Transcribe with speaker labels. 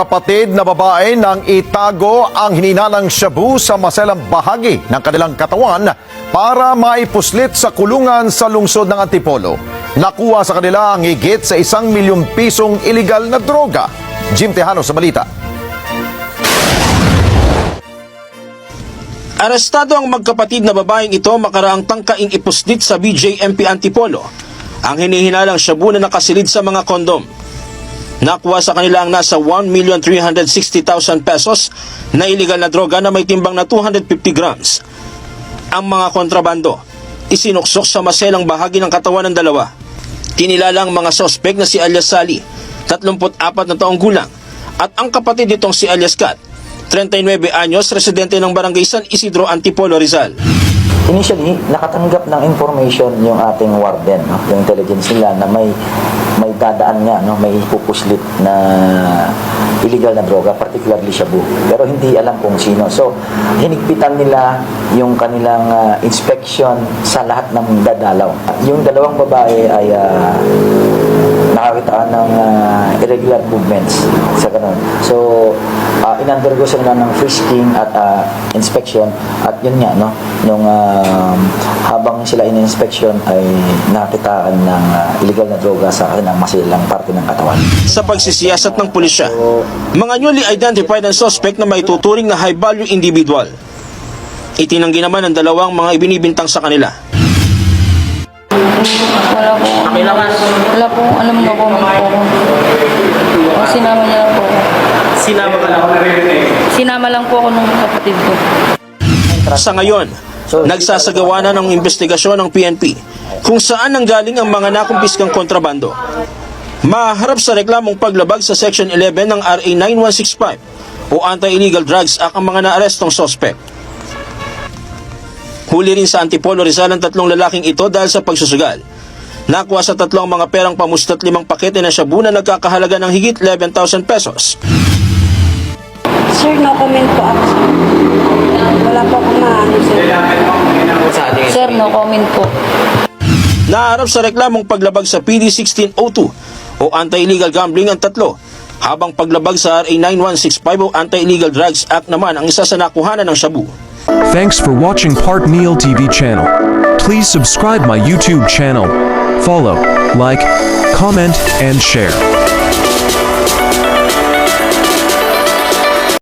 Speaker 1: magkapatid na babae nang itago ang hinihinanang shabu sa maselang bahagi ng kanilang katawan para maipuslit sa kulungan sa lungsod ng Antipolo. Nakuha sa kanila ang higit sa 1 milyong pisong iligal na droga. Jim Tejano sa balita.
Speaker 2: Arestado ang magkapatid na babaeng ito makaraang tangkaing ipuslit sa BJMP Antipolo ang hinihinalang shabu na nakasilid sa mga kondom. Nakuha sa kanila ang nasa 1,360,000 pesos na iligal na droga na may timbang na 250 grams. Ang mga kontrabando, isinuksok sa maselang bahagi ng katawan ng dalawa. Kinilala ang mga sospek na si alias Sally, 34 na taong gulang, at ang kapatid nitong si alias Kat, 39 anyos, residente ng Barangay San Isidro, Antipolo, Rizal.
Speaker 3: Initially, nakatanggap ng information yung ating warden, no? Yung intelligence nila na may dadaan nga, no? May pupuslit na illegal na droga, particularly shabu. Pero hindi alam kung sino. So, hinigpitan nila yung kanilang inspection sa lahat ng dadalaw. Yung dalawang babae ay nakakitaan ng irregular movements sa ganun. So, in-undergo sila ng frisking at inspection, at yun nga, no? Yung habang sila in-inspection ay nakitaan ng illegal na droga sa kanilang masilang parte ng katawan.
Speaker 2: Sa pagsisiyasat ng pulisya, mga newly identified ang suspect na may tuturing na high-value individual. Itinanggi naman ang dalawang mga ibinibintang sa kanila.
Speaker 4: Wala po. Wala po. Alam mo po. Sinama niya lang po.
Speaker 2: Sinama ka lang?
Speaker 4: Sinama lang po ako ng kapatid ko.
Speaker 2: Sa ngayon, nagsasagawa na ng investigasyon ng PNP kung saan nanggaling ang mga nakumpiskang kontrabando. Maharap sa reklamong paglabag sa Section 11 ng RA 9165 o Anti-Illegal Drugs Act ang mga naarestong sospek. Huli rin sa Antipolo, Rizal ang 3 lalaking ito dahil sa pagsusugal. Nakuha sa 3 mga perang pamustat 5 pakete na shabu na nagkakahalaga ng higit 11,000 pesos.
Speaker 5: Sir, no comment po ako. Wala po akong maano, sir.
Speaker 4: Sir, no comment po.
Speaker 2: Naharap sa reklamong paglabag sa PD 1602 o Anti-Illegal Gambling ang 3, habang paglabag sa RA 9165 o Anti-Illegal Drugs Act naman ang isa sa nakuhanan ng shabu.
Speaker 6: Thanks for watching Part Neil TV channel. Please subscribe my YouTube channel. Follow, like, comment, and share.